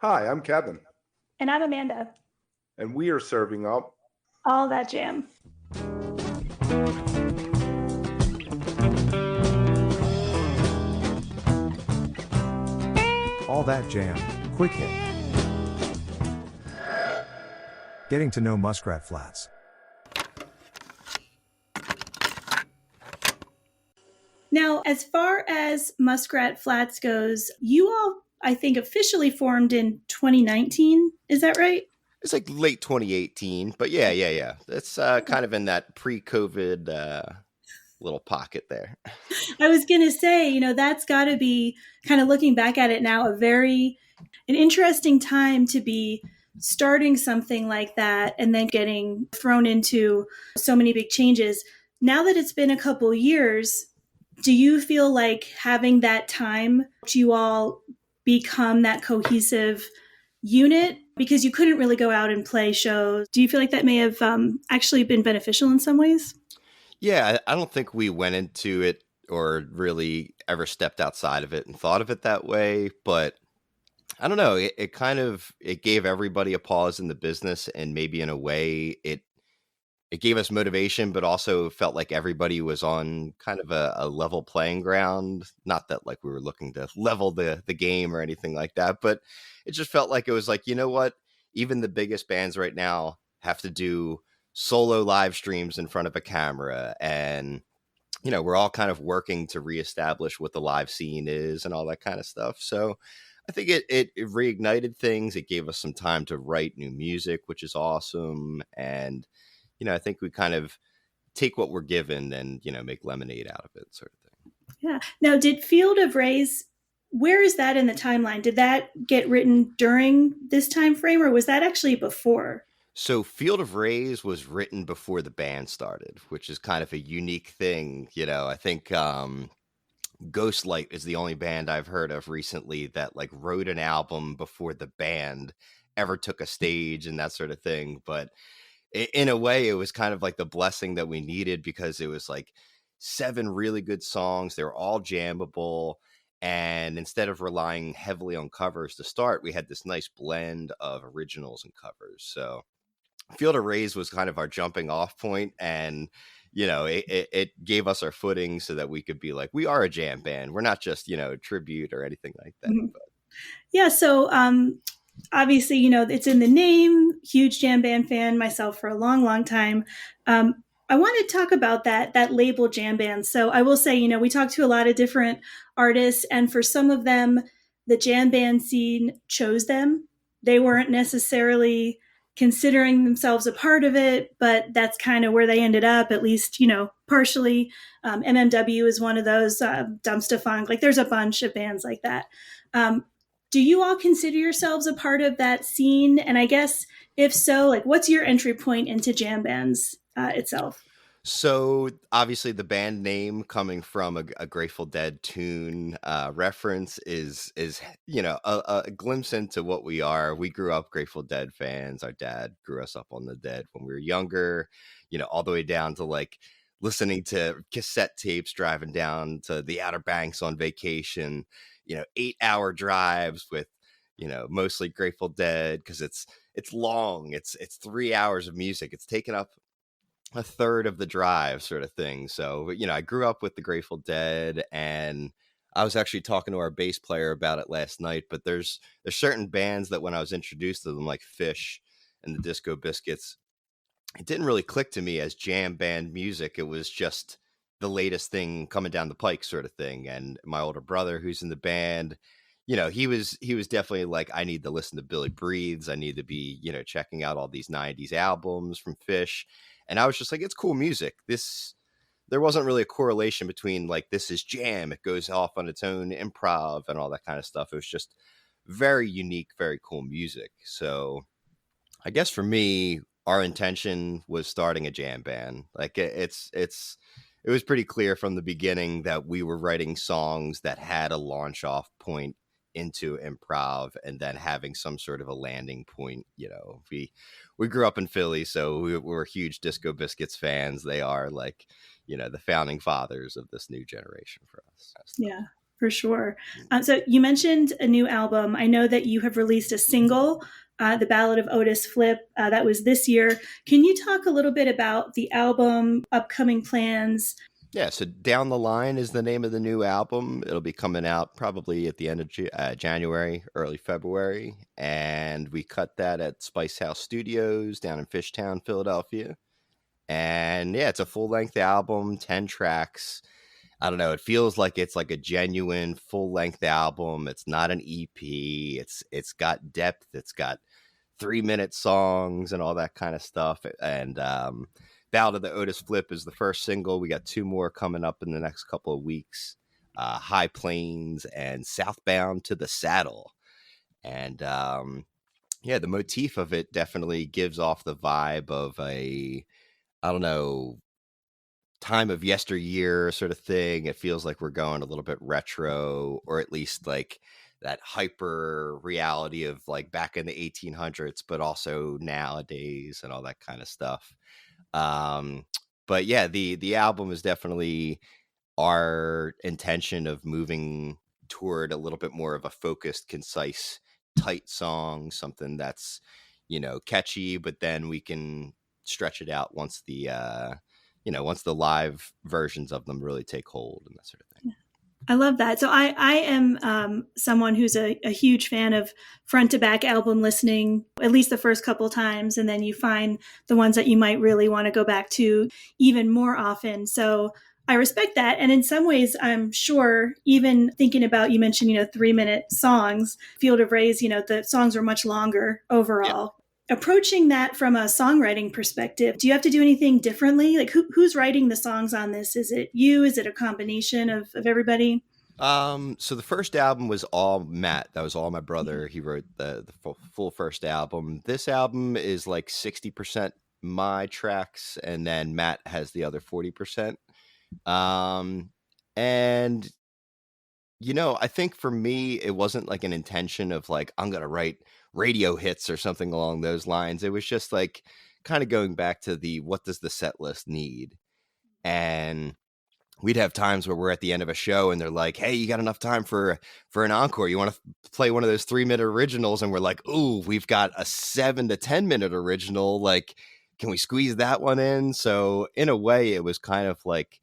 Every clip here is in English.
Hi, I'm Kevin, And I'm Amanda. and we are serving up All that jam. All That Jam, Quick Hit. Getting to know Muskrat Flats. Now, as far as Muskrat Flats goes, you all, I think, officially formed in 2019. Is that right? It's like late 2018, but yeah. It's kind of in that pre-COVID little pocket there. I was going to say, that's got to be kind of looking back at it now, an interesting time to be starting something like that and then getting thrown into so many big changes. Now that it's been a couple years, do you feel like having that time helped you all become that cohesive unit because you couldn't really go out and play shows? Do you feel like that may have actually been beneficial in some ways? Yeah, I don't think we went into it or really ever stepped outside of it and thought of it that way, but I don't know. It gave everybody a pause in the business, and maybe in a way it gave us motivation, but also felt like everybody was on kind of a level playing ground. Not that like we were looking to level the game or anything like that, but it just felt like it was like, you know what? Even the biggest bands right now have to do solo live streams in front of a camera. And, we're all kind of working to reestablish what the live scene is and all that kind of stuff. So I think it reignited things. It gave us some time to write new music, which is awesome. And I think we kind of take what we're given and, make lemonade out of it, sort of thing. Yeah. Now, did Field of Rays, where is that in the timeline? Did that get written during this time frame, or was that actually before? So Field of Rays was written before the band started, which is kind of a unique thing. I think Ghostlight is the only band I've heard of recently that like wrote an album before the band ever took a stage and that sort of thing. But in a way, it was kind of like the blessing that we needed, because it was like 7 really good songs. They were all jammable. And instead of relying heavily on covers to start, we had this nice blend of originals and covers. So Field of Rays was kind of our jumping off point, and it gave us our footing so that we could be like, we are a jam band. We're not just a tribute or anything like that. Mhm. Yeah. So obviously, it's in the name. Huge jam band fan myself for a long, long time. I want to talk about that label jam band. So I will say, we talked to a lot of different artists, and for some of them, the jam band scene chose them. They weren't necessarily considering themselves a part of it, but that's kind of where they ended up, at least, partially. MMW is one of those, Dumpsta Funk. Like there's a bunch of bands like that. Um, do you all consider yourselves a part of that scene? And I guess if so, like what's your entry point into jam bands itself? So obviously the band name coming from a Grateful Dead tune reference is a glimpse into what we are. We grew up Grateful Dead fans. Our dad grew us up on the Dead when we were younger, all the way down to like listening to cassette tapes, driving down to the Outer Banks on vacation, 8-hour drives with mostly Grateful Dead, because it's long. It's 3 hours of music. It's taken up a third of the drive, sort of thing. So, I grew up with the Grateful Dead, and I was actually talking to our bass player about it last night. But there's certain bands that when I was introduced to them, like Fish and the Disco Biscuits, it didn't really click to me as jam band music. It was just the latest thing coming down the pike, sort of thing. And my older brother, who's in the band, he was definitely like, I need to listen to Billy Breathes. I need to be, checking out all these 90s albums from Fish. And I was just like, it's cool music. There wasn't really a correlation between like, this is jam, it goes off on its own improv and all that kind of stuff. It was just very unique, very cool music. So I guess for me, our intention was starting a jam band. Like it was pretty clear from the beginning that we were writing songs that had a launch off point into improv, and then having some sort of a landing point. We grew up in Philly, so we're huge Disco Biscuits fans. They are like, the founding fathers of this new generation for us. Yeah. For sure. So you mentioned a new album. I know that you have released a single, The Ballad of Otis Flip, that was this year. Can you talk a little bit about the album, upcoming plans? Yeah, so Down the Line is the name of the new album. It'll be coming out probably at the end of January, early February. And we cut that at Spice House Studios down in Fishtown, Philadelphia. And yeah, it's a full length album, 10 tracks. I don't know. It feels like it's like a genuine full length album. It's not an EP. It's got depth. It's got 3-minute songs and all that kind of stuff. And Ballad of the Otis Flip is the first single. We got 2 more coming up in the next couple of weeks. High Plains and Southbound to the Saddle. And yeah, the motif of it definitely gives off the vibe of a, I don't know, time of yesteryear sort of thing. It feels like we're going a little bit retro, or at least like that hyper reality of like back in the 1800s, but also nowadays and all that kind of stuff. But yeah, the album is definitely our intention of moving toward a little bit more of a focused, concise, tight song, something that's, catchy, but then we can stretch it out once once the live versions of them really take hold and that sort of thing. I love that. So I am someone who's a huge fan of front to back album listening, at least the first couple of times. And then you find the ones that you might really want to go back to even more often. So I respect that. And in some ways, I'm sure, even thinking about, you mentioned, 3-minute songs, Field of Rays, the songs are much longer overall. Yeah. Approaching that from a songwriting perspective, do you have to do anything differently? Like who's writing the songs on this? Is it you? Is it a combination of everybody? So the first album was all Matt. That was all my brother. He wrote the full first album. This album is like 60% my tracks, and then Matt has the other 40%. And I think for me, it wasn't like an intention of like, I'm going to write radio hits or something along those lines. It was just like kind of going back to what does the set list need? And we'd have times where we're at the end of a show and they're like, hey, you got enough time for an encore? You want to play one of those 3-minute originals? And we're like, ooh, we've got a 7 to 10-minute original. Like, can we squeeze that one in? So in a way, it was kind of like,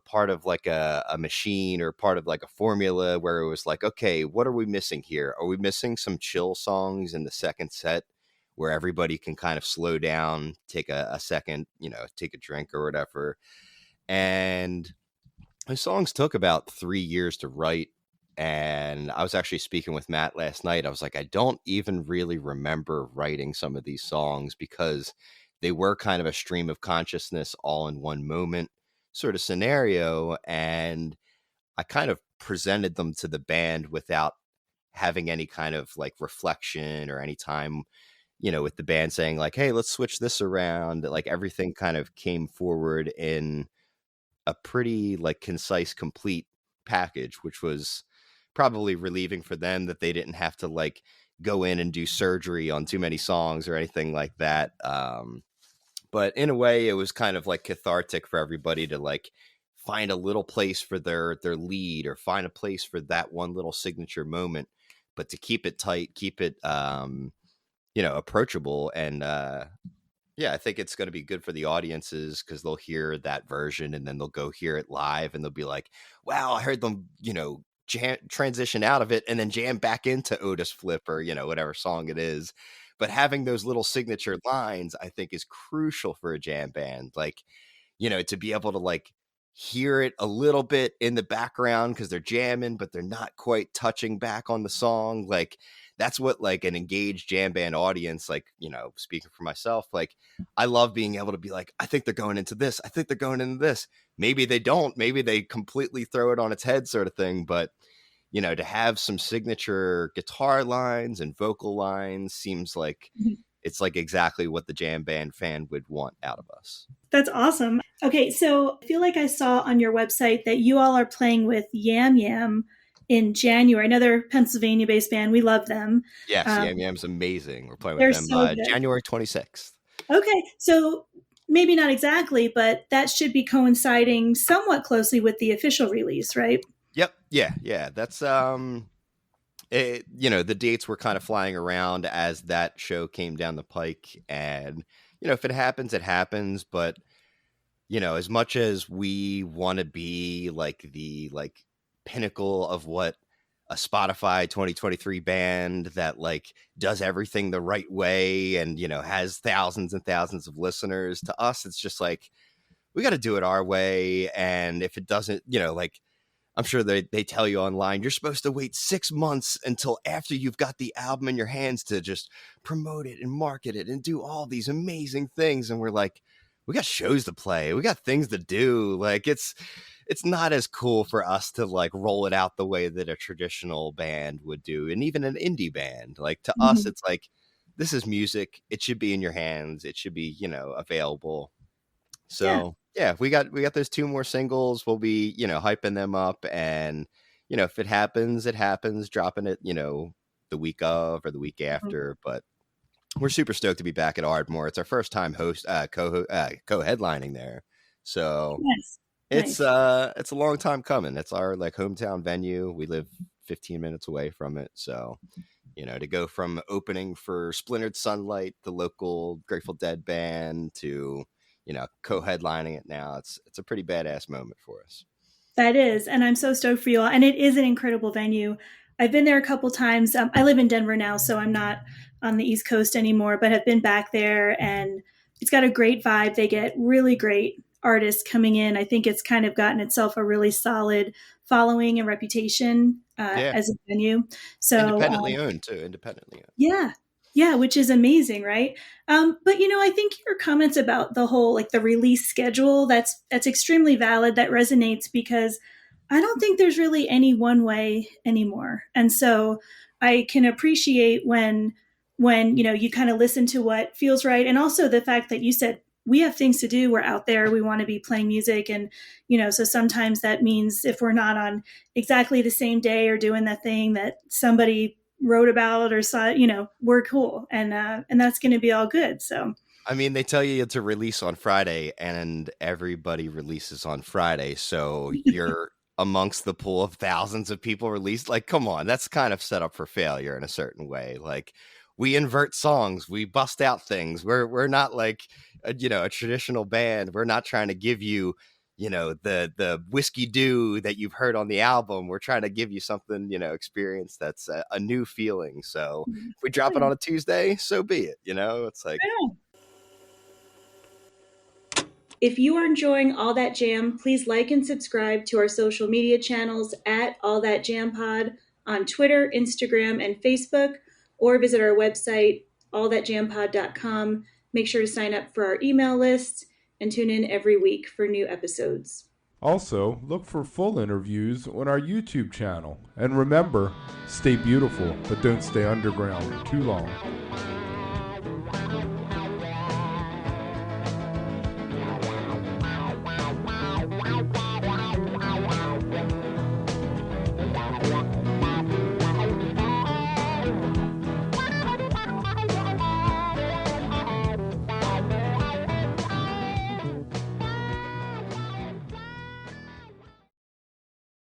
part of like a machine or part of like a formula where it was like, okay, what are we missing here? Are we missing some chill songs in the second set where everybody can kind of slow down, take a second, take a drink or whatever? And the songs took about 3 years to write. And I was actually speaking with Matt last night. I was like, I don't even really remember writing some of these songs because they were kind of a stream of consciousness all in one moment sort of scenario. And I kind of presented them to the band without having any kind of like reflection or any time, with the band saying like, hey, let's switch this around. Like everything kind of came forward in a pretty like concise, complete package, which was probably relieving for them that they didn't have to like go in and do surgery on too many songs or anything like that. But in a way, it was kind of like cathartic for everybody to like find a little place for their lead or find a place for that one little signature moment, but to keep it tight, keep it, approachable. And yeah, I think it's going to be good for the audiences because they'll hear that version and then they'll go hear it live and they'll be like, wow, I heard them, transition out of it and then jam back into Otis Flip or, whatever song it is. But having those little signature lines, I think, is crucial for a jam band. Like, to be able to like hear it a little bit in the background because they're jamming, but they're not quite touching back on the song. Like, that's what like an engaged jam band audience, like, speaking for myself, like I love being able to be like, I think they're going into this. I think they're going into this. Maybe they don't. Maybe they completely throw it on its head sort of thing. But to have some signature guitar lines and vocal lines seems like it's like exactly what the jam band fan would want out of us. That's awesome. Okay, so I feel like I saw on your website that you all are playing with Yam Yam in January, another Pennsylvania-based band. We love them. Yes, Yam Yam's amazing. We're playing with them so January 26th. Okay, so maybe not exactly, but that should be coinciding somewhat closely with the official release, right? Yep. Yeah. That's the dates were kind of flying around as that show came down the pike, and if it happens, it happens. But as much as we want to be like the pinnacle of what a Spotify 2023 band that like does everything the right way and has thousands and thousands of listeners, to us it's just like we got to do it our way. And if it doesn't, I'm sure they tell you online, you're supposed to wait 6 months until after you've got the album in your hands to just promote it and market it and do all these amazing things. And we're like, we got shows to play. We got things to do. Like it's not as cool for us to like roll it out the way that a traditional band would do. And even an indie band, like to us, it's like, this is music. It should be in your hands. It should be, available. So yeah, we got those 2 more singles. We'll be, hyping them up, and, if it happens, it happens, dropping it, the week of or the week after. But we're super stoked to be back at Ardmore. It's our first time co-headlining there. So it's a long time coming. It's our like hometown venue. We live 15 minutes away from it. So, to go from opening for Splintered Sunlight, the local Grateful Dead band, to co-headlining it now, it's a pretty badass moment for us. That is, and I'm so stoked for you all. And it is an incredible venue. I've been there a couple times. I live in Denver now, so I'm not on the East Coast anymore, but have been back there, and it's got a great vibe. They get really great artists coming in. I think it's kind of gotten itself a really solid following and reputation as a venue. So independently owned too. Yeah, which is amazing, right? But I think your comments about the whole like the release schedule, that's extremely valid. That resonates because I don't think there's really any one way anymore. And so I can appreciate when you kind of listen to what feels right, and also the fact that you said we have things to do. We're out there. We want to be playing music, and so sometimes that means if we're not on exactly the same day or doing that thing that somebody wrote about or saw, we're cool, and that's going to be all good. So I mean, they tell you to release on Friday, and everybody releases on Friday, so you're amongst the pool of thousands of people released. Like, come on, that's kind of set up for failure in a certain way. Like, we invert songs, we bust out things. We're not like a traditional band. We're not trying to give you the whiskey do that you've heard on the album. We're trying to give you something, experience that's a new feeling. So if we drop it on a Tuesday, so be it. It's like. If you are enjoying All That Jam, please like and subscribe to our social media channels at All That Jam Pod on Twitter, Instagram, and Facebook, or visit our website, allthatjampod.com. Make sure to sign up for our email list and tune in every week for new episodes. Also, look for full interviews on our YouTube channel. And remember, stay beautiful, but don't stay underground too long.